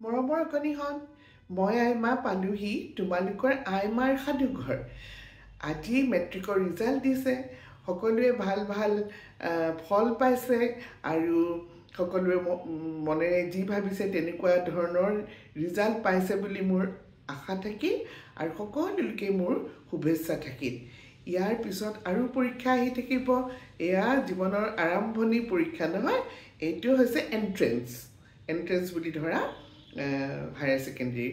মৰমৰ কণীহন মই আইমা পালোহি তোমালোকৰ আইমাৰ সাধুঘৰ। আজি মেট্ৰিকৰ ৰিজাল্ট দিছে, সকলোৱে ভাল ভাল ফল পাইছে আৰু সকলোৱে মনেৰে যি ভাবিছে তেনেকুৱা ধৰণৰ ৰিজাল্ট পাইছে বুলি মোৰ আশা থাকিল আৰু সকলোকে মোৰ শুভেচ্ছা থাকিল। ইয়াৰ পিছত আৰু পৰীক্ষা আহি থাকিব। এয়া জীৱনৰ আৰম্ভণি পৰীক্ষা নহয়, এইটো হৈছে এণ্ট্ৰেঞ্চ বুলি ধৰা হায়াৰ ছেকেণ্ডেৰী।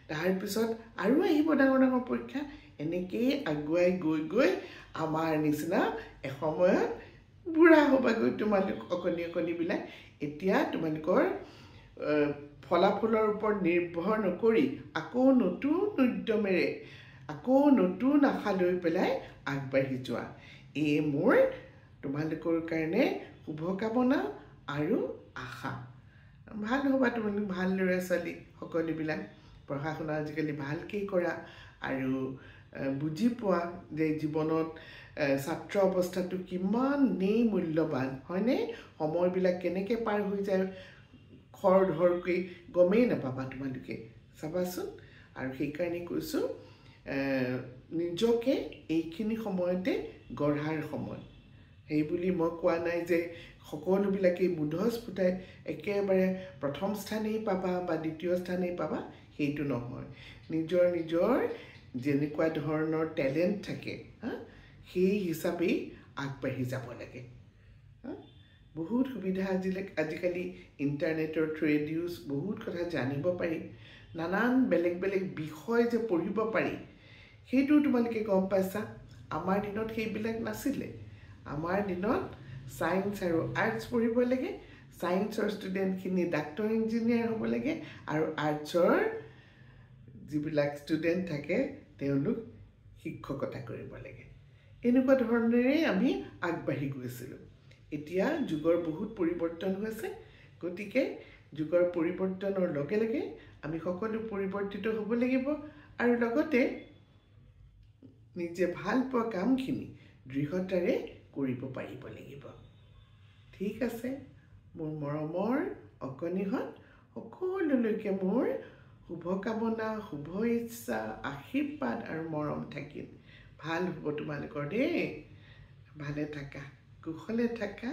তাৰপিছত আৰু আহিব ডাঙৰ ডাঙৰ পৰীক্ষা। এনেকেই আগুৱাই গৈ গৈ আমাৰ নিচিনা এসময়ত বুঢ়া হ'বাগৈ তোমালোক অকণিবিলাক। এতিয়া তোমালোকৰ ফলাফলৰ ওপৰত নিৰ্ভৰ নকৰি আকৌ নতুন উদ্যমেৰে আকৌ নতুন আশা লৈ পেলাই আগবাঢ়ি যোৱা। এই মোৰ তোমালোকৰ কাৰণে শুভকামনা আৰু আশা। ভাল হ'বা তোমালোক, ভাল ল'ৰা ছোৱালী সকলোবিলাক। পঢ়া শুনা আজিকালি ভালকৈ কৰা আৰু বুজি পোৱা যে জীৱনত ছাত্ৰ অৱস্থাটো কিমানেই মূল্যৱান, হয়নে? সময়বিলাক কেনেকৈ পাৰ হৈ যায় খৰধৰকৈ গমেই নাপাবা তোমালোকে, চাবাচোন। আৰু সেইকাৰণে কৈছোঁ, নিজকে এইখিনি সময়তে গঢ়াৰ সময়। সেইবুলি মই কোৱা নাই যে সকলোবিলাকেই মুধচ ফুটাই একেবাৰে প্ৰথম স্থানেই পাবা বা দ্বিতীয় স্থানেই পাবা, সেইটো নহয়। নিজৰ যেনেকুৱা ধৰণৰ টেলেণ্ট থাকে সেই হিচাপেই আগবাঢ়ি যাব লাগে। বহুত সুবিধা আজিকালি ইণ্টাৰনেটৰ থ্ৰুৱেদিও বহুত কথা জানিব পাৰি। নানান বেলেগ বেলেগ বিষয় যে পঢ়িব পাৰি সেইটোও তোমালোকে গম পাইছা। আমাৰ দিনত সেইবিলাক নাছিলে। আমাৰ দিনত ছায়েন্স আৰু আৰ্টছ পঢ়িব লাগে। ছায়েন্সৰ ষ্টুডেণ্টখিনি ডাক্তৰ ইঞ্জিনিয়াৰ হ'ব লাগে আৰু আৰ্টছৰ যিবিলাক ষ্টুডেণ্ট থাকে তেওঁলোক শিক্ষকতা কৰিব লাগে। এনেকুৱা ধৰণেৰে আমি আগবাঢ়ি গৈছিলোঁ। এতিয়া যুগৰ বহুত পৰিৱৰ্তন হৈছে, গতিকে যুগৰ পৰিৱৰ্তনৰ লগে লগে আমি সকলো পৰিৱৰ্তিত হ'ব লাগিব আৰু লগতে নিজে ভাল পোৱা কামখিনি দৃঢ়তাৰে কৰিব পাৰিব লাগিব। ঠিক আছে, মোৰ মৰমৰ অকণিহঁত সকলোলৈকে মোৰ শুভকামনা, শুভ ইচ্ছা, আশীৰ্বাদ আৰু মৰম থাকিল। ভাল হ'ব তোমালোকৰ দেই। ভালে থাকা, কুশলে থাকা।